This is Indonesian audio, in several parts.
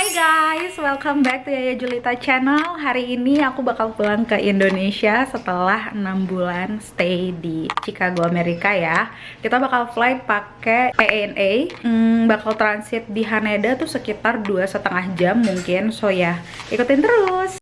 Guys, welcome back to Yaya Julita channel. Hari ini aku bakal pulang ke Indonesia setelah 6 bulan stay di Chicago, Amerika ya. Kita bakal flight pakai ANA, bakal transit di Haneda tuh sekitar 2,5 jam mungkin. So ya, ikutin terus.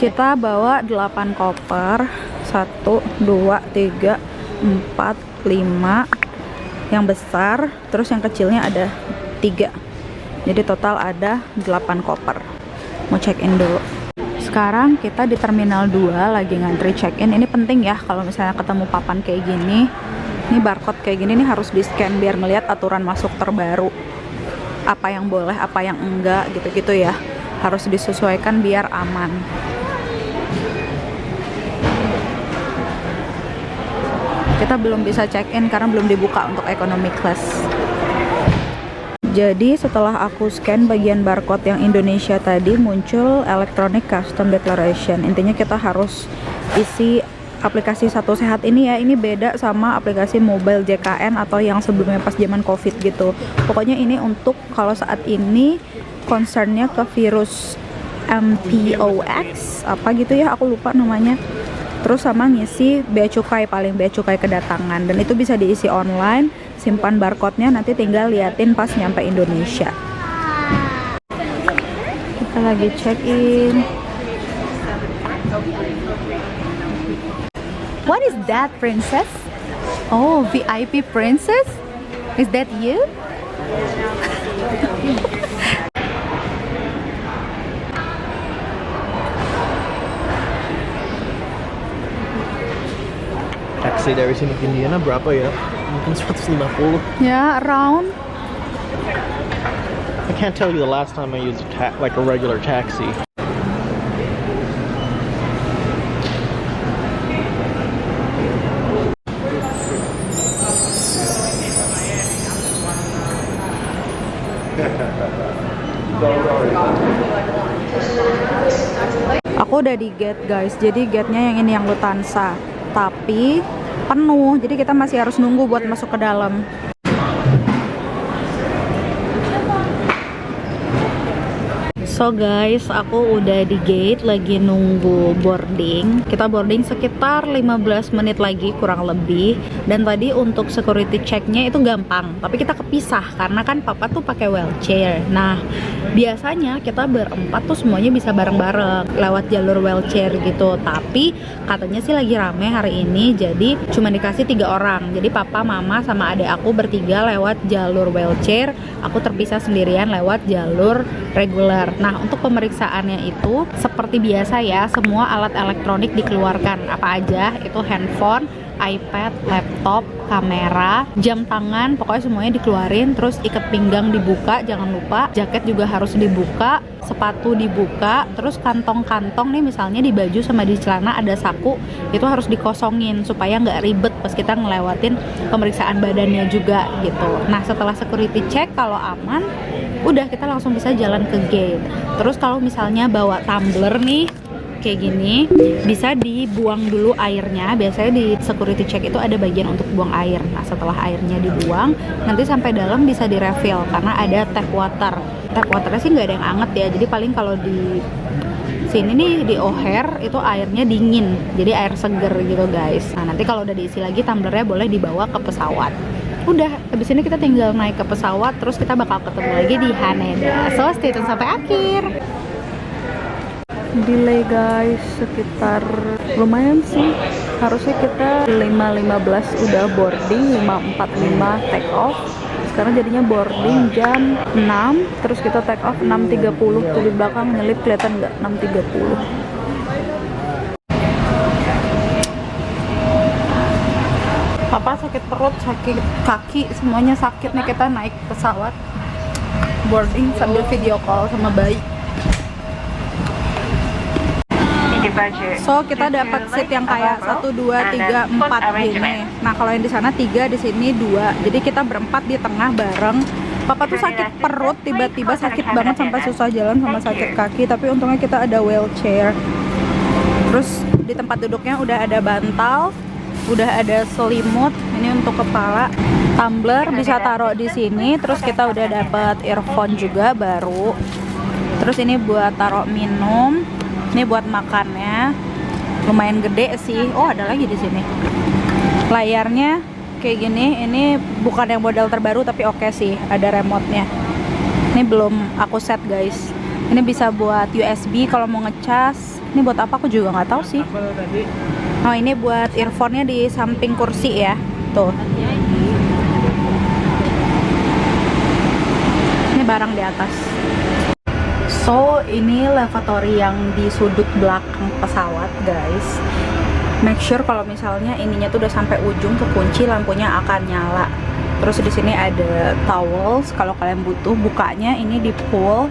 Kita bawa 8 koper, 1, 2, 3, 4, 5 yang besar, terus yang kecilnya ada 3. Jadi total ada 8 koper. Mau check in dulu. Sekarang kita di Terminal 2 lagi ngantri check in. Ini penting ya kalau misalnya ketemu papan kayak gini. Ini barcode kayak gini nih harus di scan biar ngeliat aturan masuk terbaru. Apa yang boleh, apa yang enggak gitu-gitu ya. Harus disesuaikan biar aman. Kita belum bisa check-in karena belum dibuka untuk economy class. Jadi setelah aku scan bagian barcode yang Indonesia tadi, muncul electronic custom declaration. Intinya kita harus isi aplikasi Satu Sehat ini ya. Ini beda sama aplikasi mobile JKN atau yang sebelumnya pas zaman COVID gitu. Pokoknya ini untuk kalau saat ini concernnya ke virus MPOX apa gitu ya, aku lupa namanya. Terus sama ngisi bea cukai, paling bea cukai kedatangan, dan itu bisa diisi online. Simpan barcode-nya, nanti tinggal liatin pas nyampe Indonesia. Kita lagi check in. What is that, princess? Oh, VIP princess? Is that you? Taxi dari sini ke Indiana berapa ya? Mungkin 150. Yeah, around. I can't tell you the last time I used like a regular taxi. Aku udah di gate guys, jadi gate-nya yang ini yang Lufthansa, tapi penuh, jadi kita masih harus nunggu buat masuk ke dalam. So guys, aku udah di gate lagi nunggu boarding. Kita boarding sekitar 15 menit lagi kurang lebih. Dan tadi untuk security check-nya itu gampang, tapi kita kepisah karena kan papa tuh pakai wheelchair. Nah, biasanya kita berempat tuh semuanya bisa bareng-bareng lewat jalur wheelchair gitu. Tapi katanya sih lagi rame hari ini, jadi cuma dikasih 3 orang. Jadi papa, mama, sama adik aku bertiga lewat jalur wheelchair. Aku terpisah sendirian lewat jalur reguler. Nah, untuk pemeriksaannya itu seperti biasa ya, semua alat elektronik dikeluarkan. Apa aja? Itu handphone, iPad, laptop, kamera, jam tangan, pokoknya semuanya dikeluarin. Terus ikat pinggang dibuka, jangan lupa. Jaket juga harus dibuka, sepatu dibuka. Terus kantong-kantong nih, misalnya di baju sama di celana ada saku, itu harus dikosongin supaya nggak ribet pas kita ngelewatin pemeriksaan badannya juga gitu. Nah, setelah security check kalau aman, udah kita langsung bisa jalan ke gate. Terus kalau misalnya bawa tumbler nih kayak gini, bisa dibuang dulu airnya. Biasanya di security check itu ada bagian untuk buang air. Nah, setelah airnya dibuang, nanti sampai dalam bisa di refill karena ada tap water. Tap waternya sih nggak ada yang anget ya, jadi paling kalau di sini nih di O'Hare itu airnya dingin, jadi air seger gitu guys. Nah, nanti kalau udah diisi lagi tumblernya boleh dibawa ke pesawat. Udah, habis ini kita tinggal naik ke pesawat, terus kita bakal ketemu lagi di Haneda. So, stay tune sampai akhir. Delay guys, sekitar lumayan sih. Harusnya kita 5.15 udah boarding, 5.45 take off. Sekarang jadinya boarding jam 6, terus kita take off 6.30. Tuh di belakang nyelip, kelihatan nggak? 6.30. Papa sakit perut, sakit kaki, semuanya sakit nih. Kita naik pesawat, boarding sambil video call sama bayi. So kita dapat seat yang kayak 1, 2, 3, 4 gini. Nah kalau yang di sana 3, di sini 2. Jadi kita berempat di tengah bareng. Papa tuh sakit perut, tiba-tiba sakit banget sampai susah jalan sama sakit kaki. Tapi untungnya kita ada wheelchair. Terus di tempat duduknya udah ada bantal, udah ada selimut. Ini untuk kepala. Tumbler bisa taruh di sini. Terus kita udah dapat earphone juga baru. Terus ini buat taruh minum. Ini buat makannya, lumayan gede sih. Oh ada lagi di sini. Layarnya kayak gini. Ini bukan yang model terbaru tapi oke sih. Ada remote-nya. Ini belum aku set guys. Ini bisa buat USB kalau mau ngecas. Ini buat apa aku juga nggak tahu sih. Oh ini buat earphone-nya di samping kursi ya. Tuh. Ini barang di atas. So, ini lavatory yang di sudut belakang pesawat, guys. Make sure kalau misalnya ininya tuh udah sampai ujung kekunci, lampunya akan nyala. Terus di sini ada towels, kalau kalian butuh. Bukanya ini di pull,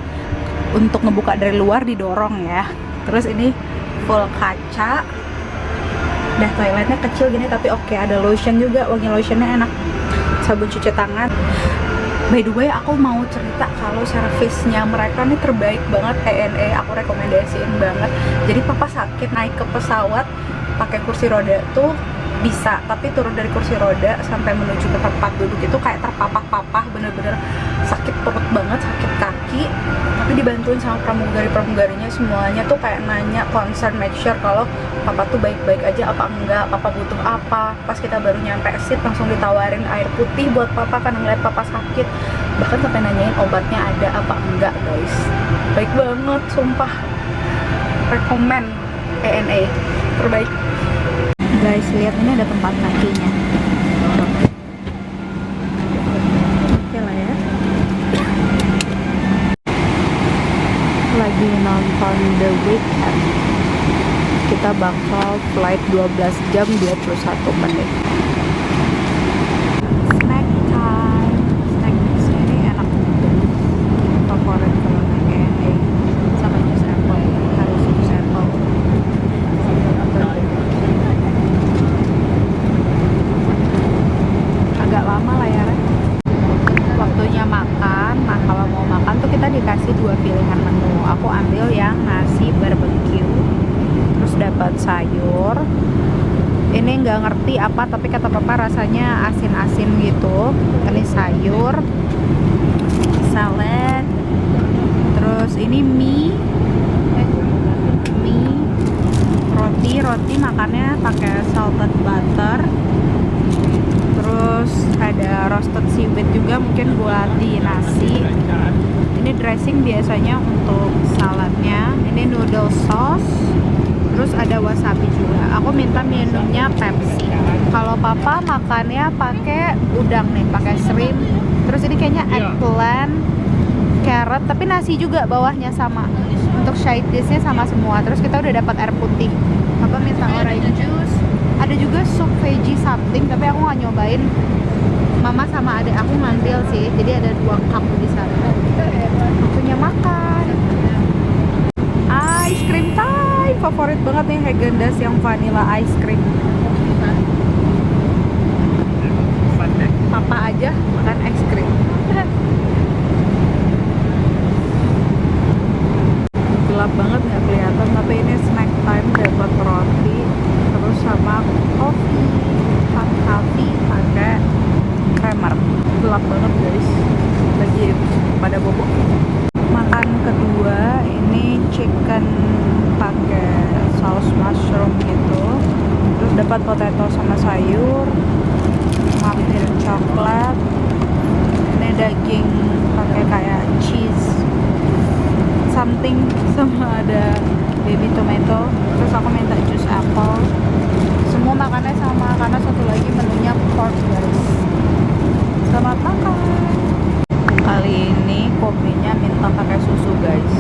untuk ngebuka dari luar didorong ya. Terus ini full kaca. Dah toiletnya kecil gini tapi oke. Ada lotion juga, wangi lotionnya enak. Sabun cuci tangan. By the way, aku mau cerita kalau servisnya mereka nih terbaik banget. ANA aku rekomendasiin banget. Jadi papa sakit naik ke pesawat pakai kursi roda tuh bisa, tapi turun dari kursi roda sampai menuju ke tempat duduk itu kayak terpapah-papah, bener-bener sakit perut banget, sakit kaki. Tapi dibantuin sama pramugari-pramugarinya, semuanya tuh kayak nanya, concern, make sure kalau papa tuh baik-baik aja apa enggak, papa butuh apa. Pas kita baru nyampe seat langsung ditawarin air putih buat papa karena ngeliat papa sakit. Bahkan sampai nanyain obatnya ada apa enggak guys. Baik banget, sumpah. Rekomen ANA, terbaik. Guys, lihat ini ada tempat kakinya. Oke lah ya. Lagi nonton The Weeknd. Kita bakal flight 12 jam 21 menit. Snack time. Snack di sini enak banget. Favorit kalau naik ANA sama jus apple. Harus jus apple. Agak lama layarnya. Waktunya makan. Nah kalau mau makan tuh kita dikasih 2 pilihan menu. Aku ambil yang nasi barbecue, terus dapat sayur. Ini nggak ngerti apa tapi kata papa rasanya asin-asin gitu. Ini sayur, salad, terus ini mie, roti makannya pakai salted butter. Terus ada roasted seaweed juga mungkin buat di nasi. Ini dressing biasanya untuk saladnya. Ini noodle sauce. Terus ada wasabi juga. Aku minta minumnya Pepsi. Kalau papa makannya pakai udang nih, pakai shrimp. Terus ini kayaknya eggplant, carrot, tapi nasi juga bawahnya sama. Untuk side dish-nya sama semua. Terus kita udah dapat air putih. Papa minta orange juice. Ada juga sup veggie something, tapi aku nggak nyobain. Mama sama adik aku ngambil sih, jadi ada 2 cup di sana. Waktunya makan. Ice cream time, favorit banget nih Häagen-Dazs yang vanilla ice cream. Papa aja makan ice cream. Gelap banget nggak kelihatan, tapi ini snack time. Dapat roti terus sama coffee, hot coffee pakai creamer. Gelap banget guys, lagi pada bobok. Makan kedua ini chicken pakai saus mushroom gitu. Terus dapat potato sama sayur. mampir coklat. Ini daging pakai kayak cheese something, sama ada baby tomato. Terus aku minta jus apple. Semua makannya sama, karena satu lagi menunya pork guys. Selamat makan. Kali ini kopinya minta pakai susu guys,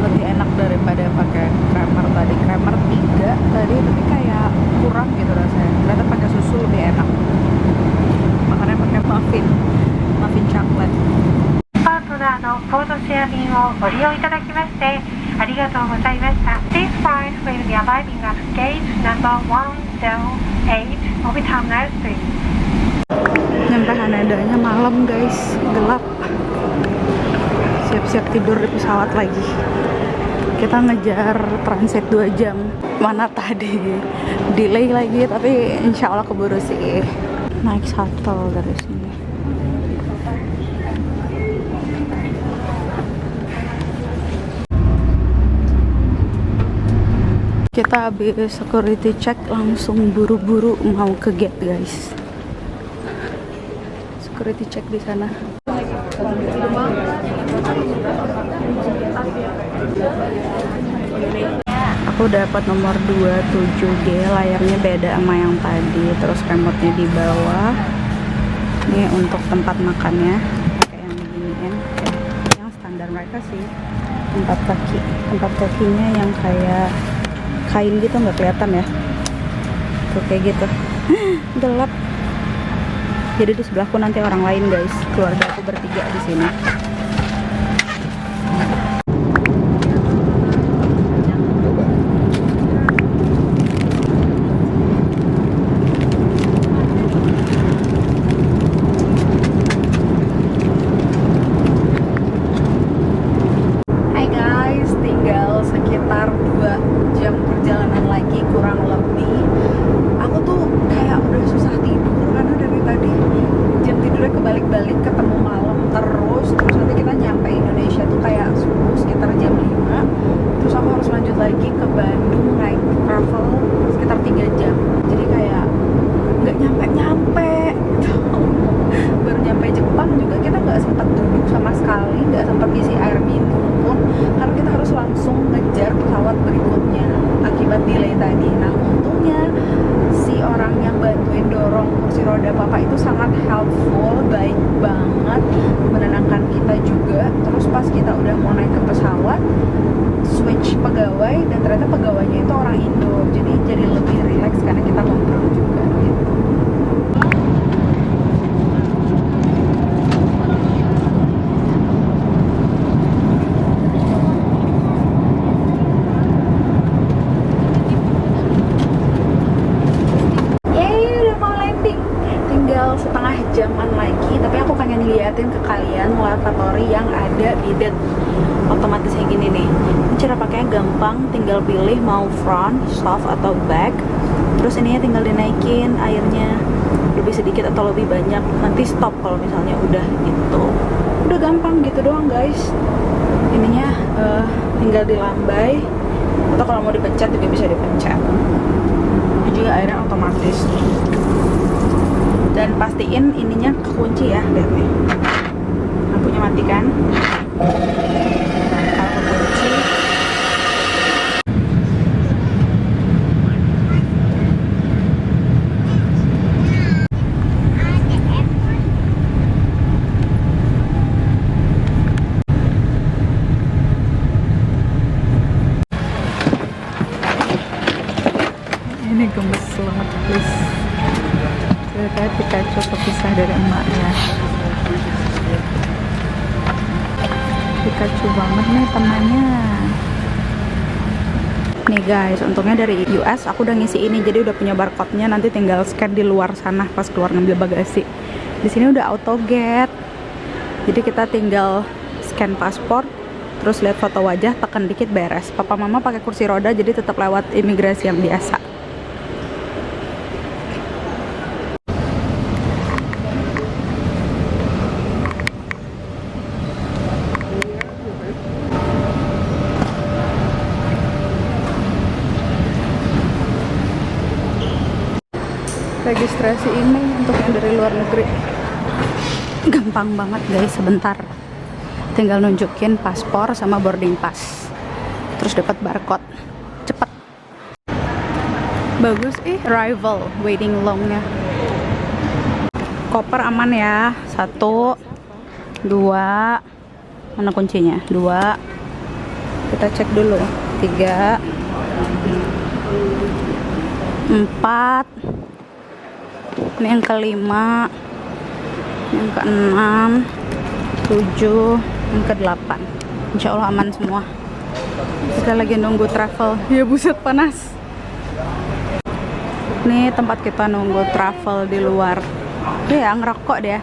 lebih enak daripada pakai creamer tadi. Creamer 3 tadi tapi kayak kurang gitu rasanya. Ternyata pakai susu lebih enak. Makanya pakai muffin coklat. パートナーのコードシェア便をご利用いただきましてありがとうございました。This flight will be arriving at gate number 108 Obitam Night Street. Nyampe Hanedanya malam guys, gelap. Siap-siap tidur di pesawat lagi. Kita ngejar transit 2 jam. Mana tadi delay lagi, tapi insya Allah keburu sih. Naik shuttle dari sini. Kita habis security check, langsung buru-buru mau ke gate guys. Security check di sana. Aku dapat nomor 27G, layarnya beda sama yang tadi. Terus remote-nya di bawah. Ini untuk tempat makannya, pakai yang beginian, yang standar mereka sih. Tempat kakinya yang kayak kain gitu, nggak kelihatan ya. Tuh kayak gitu. Gelap. Jadi di sebelahku nanti orang lain guys. Keluarga aku bertiga di sini. Hai guys, tinggal sekitar 2 jam perjalanan lagi kurang lebih. Aku tuh kayak udah susah tidur karena dari tadi jam tidurnya kebalik-balik, ketemu malam terus nanti kita nyampe Indonesia tuh kayak subuh sekitar jam 5. Terus aku harus lanjut lagi ke Bandung naik travel sekitar 3 jam. Jadi kayak nggak nyampe baru nyampe Jepang juga kita nggak sempat duduk sama sekali, nggak sempat isi air minum pun, karena kita harus langsung ngejar pesawat berikutnya akibat delay tadi. Nah untungnya si orang yang bantuin dorong kursi roda papa itu sangat helpful, baik banget, menenangkan kita juga. Terus pas kita udah mau naik ke pesawat, switch pegawai, dan ternyata pegawainya itu orang Indo, jadi lebih rileks karena kita ngobrol juga gitu. Setengah jaman lagi, tapi aku pengen liatin ke kalian lavatory yang ada bidet otomatis kayak gini nih. Ini cara pakainya gampang, tinggal pilih mau front, soft atau back. Terus ininya tinggal dinaikin airnya lebih sedikit atau lebih banyak, nanti stop kalau misalnya udah gitu. Udah gampang gitu doang guys. Ininya tinggal dilambai, atau kalau mau dipencet juga bisa dipencet. Ini juga airnya otomatis. Dan pastiin ininya kekunci ya, lihat nih, lampunya mati kan. Kalau kekunci, ini gemes banget please. Kayak Pikachu kepisah dari emaknya. Pikachu banget nih temannya. Nih guys, untungnya dari US aku udah ngisi ini, jadi udah punya barcode-nya. Nanti tinggal scan di luar sana pas keluar ngambil bagasi. Di sini udah auto gate, jadi kita tinggal scan paspor, terus lihat foto wajah, tekan dikit beres. Papa mama pakai kursi roda, jadi tetap lewat imigrasi yang biasa. registrasi ini untuk yang dari luar negeri. Gampang banget guys, sebentar. Tinggal nunjukin paspor sama boarding pass. Terus dapat barcode. Cepet. Bagus arrival waiting longnya. Koper aman ya. 1 2, mana kuncinya? 2. Kita cek dulu. 3 4. Ini yang kelima, yang keenam, 7, yang ke-8. Insya Allah aman semua. Kita lagi nunggu travel. Ya buset panas. Nih tempat kita nunggu travel di luar. Dia ngerokok dia.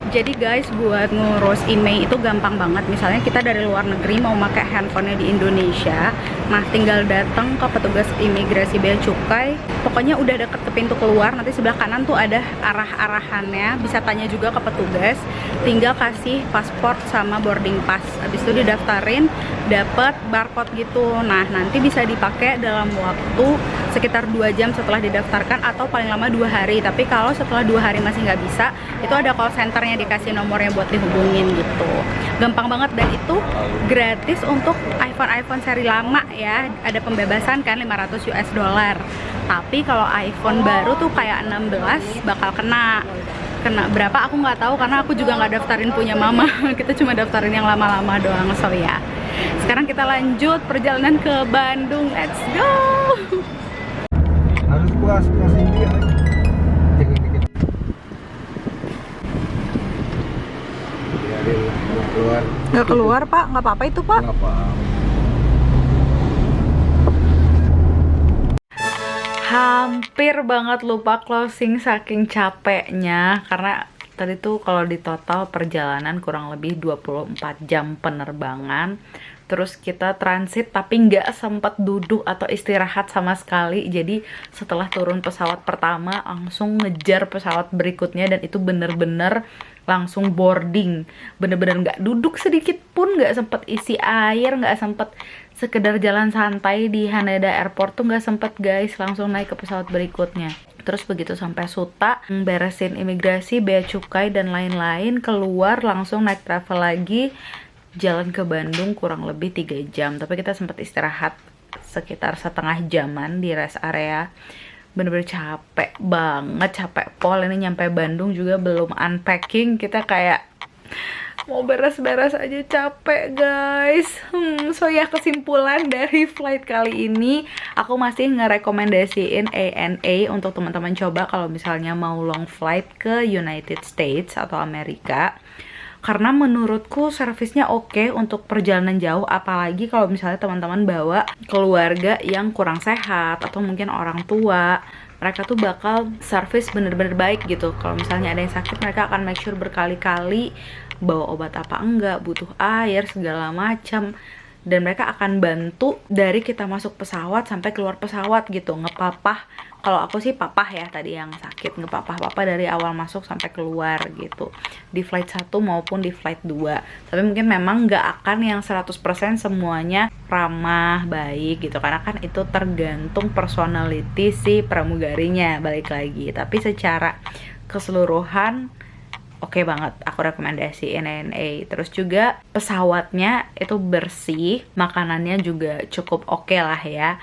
Jadi guys, buat ngurus email itu gampang banget. Misalnya kita dari luar negeri mau pakai handphonenya di Indonesia, nah tinggal datang ke petugas imigrasi bea cukai. Pokoknya udah deket ke pintu keluar, nanti sebelah kanan tuh ada arah-arahannya. Bisa tanya juga ke petugas. Tinggal kasih paspor sama boarding pass. Habis itu didaftarin, dapat barcode gitu. Nah nanti bisa dipakai dalam waktu sekitar 2 jam setelah didaftarkan atau paling lama 2 hari. Tapi kalau setelah 2 hari masih nggak bisa, itu ada call centernya, dikasih nomornya buat dihubungin gitu. Gampang banget, dan itu gratis untuk iPhone seri lama ya. Ada pembebasan kan $500 US. Tapi kalau iPhone baru tuh kayak 16 bakal kena berapa aku nggak tahu, karena aku juga nggak daftarin punya mama. Kita cuma daftarin yang lama-lama doang. So ya, sekarang kita lanjut perjalanan ke Bandung. Let's go. Harus puas India. Keluar. Nggak keluar pak, nggak apa-apa itu pak. Nggak apa. Hampir banget lupa closing saking capeknya, karena tadi tuh kalau di total perjalanan kurang lebih 24 jam penerbangan. Terus kita transit tapi nggak sempat duduk atau istirahat sama sekali. Jadi setelah turun pesawat pertama langsung ngejar pesawat berikutnya, dan itu bener-bener langsung boarding. Bener-bener nggak duduk sedikit pun, nggak sempet isi air, nggak sempet sekedar jalan santai di Haneda Airport tuh nggak sempet guys. Langsung naik ke pesawat berikutnya. Terus begitu sampai Suta, beresin imigrasi, bea cukai dan lain-lain, keluar langsung naik travel lagi, jalan ke Bandung kurang lebih 3 jam. Tapi kita sempat istirahat sekitar setengah jaman di rest area. Bener-bener capek banget, capek pol. Ini nyampe Bandung juga belum unpacking, kita kayak mau beres-beres aja, capek guys. So ya, kesimpulan dari flight kali ini, aku masih ngerekomendasiin ANA untuk teman-teman coba kalau misalnya mau long flight ke United States atau Amerika. Karena menurutku servisnya oke untuk perjalanan jauh, apalagi kalau misalnya teman-teman bawa keluarga yang kurang sehat atau mungkin orang tua. Mereka tuh bakal servis bener-bener baik gitu. Kalau misalnya ada yang sakit, mereka akan make sure berkali-kali bawa obat apa enggak, butuh air, segala macam. Dan mereka akan bantu dari kita masuk pesawat sampai keluar pesawat gitu, ngepapah. Kalau aku sih papah ya tadi yang sakit, ngepapah-papah dari awal masuk sampai keluar gitu, di flight 1 maupun di flight 2. Tapi mungkin memang nggak akan yang 100% semuanya ramah, baik gitu, karena kan itu tergantung personality si pramugarinya, balik lagi. Tapi secara keseluruhan oke banget, aku rekomendasiin ANA. Terus juga pesawatnya itu bersih, makanannya juga cukup oke lah ya.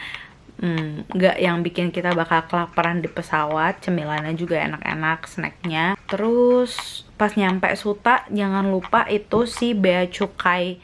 Nggak yang bikin kita bakal kelaparan di pesawat. Cemilannya juga enak-enak, snacknya. Terus pas nyampe Suta, jangan lupa itu si bea cukai,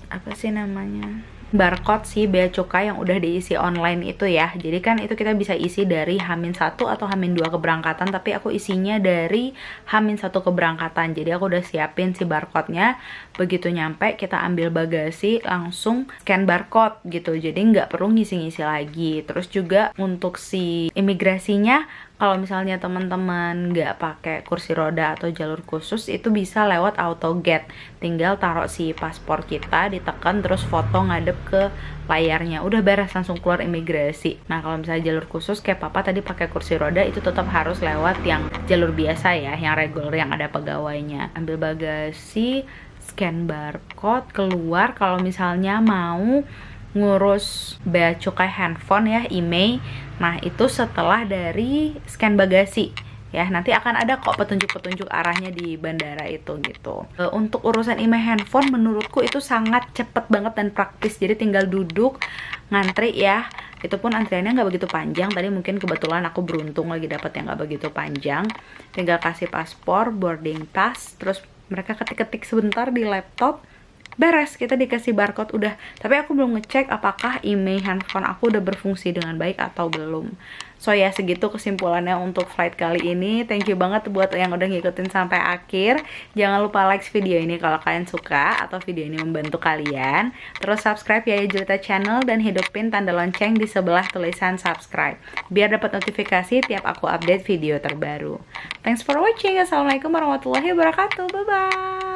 apa sih namanya, barcode si bea cukai yang udah diisi online itu ya. Jadi kan itu kita bisa isi dari H-1 atau H-2 keberangkatan, tapi aku isinya dari H-1 keberangkatan. Jadi aku udah siapin si barcode-nya. Begitu nyampe kita ambil bagasi, langsung scan barcode gitu. Jadi nggak perlu ngisi-ngisi lagi. Terus juga untuk si imigrasinya, kalau misalnya teman-teman nggak pakai kursi roda atau jalur khusus, itu bisa lewat auto gate. Tinggal taruh si paspor kita, ditekan, terus foto ngadep ke layarnya. Udah beres, langsung keluar imigrasi. Nah kalau misalnya jalur khusus kayak papa tadi pakai kursi roda, itu tetap harus lewat yang jalur biasa ya, yang reguler yang ada pegawainya. Ambil bagasi, scan barcode, keluar. Kalau misalnya mau ngurus bea cukai handphone ya, IMEI. Nah, itu setelah dari scan bagasi. Ya, nanti akan ada kok petunjuk-petunjuk arahnya di bandara itu gitu. Untuk urusan IMEI handphone menurutku itu sangat cepet banget dan praktis. Jadi tinggal duduk, ngantri ya. Itu pun antriannya nggak begitu panjang. Tadi mungkin kebetulan aku beruntung lagi dapet yang nggak begitu panjang. Tinggal kasih paspor, boarding pass, terus mereka ketik-ketik sebentar di laptop. Beres, kita dikasih barcode udah. Tapi aku belum ngecek apakah IMEI handphone aku udah berfungsi dengan baik atau belum. So ya, segitu kesimpulannya untuk flight kali ini. Thank you banget buat yang udah ngikutin sampai akhir. Jangan lupa like video ini kalau kalian suka atau video ini membantu kalian. Terus subscribe ya Julita Channel dan hidupin tanda lonceng di sebelah tulisan subscribe biar dapat notifikasi tiap aku update video terbaru. Thanks for watching. Assalamualaikum warahmatullahi wabarakatuh. Bye bye.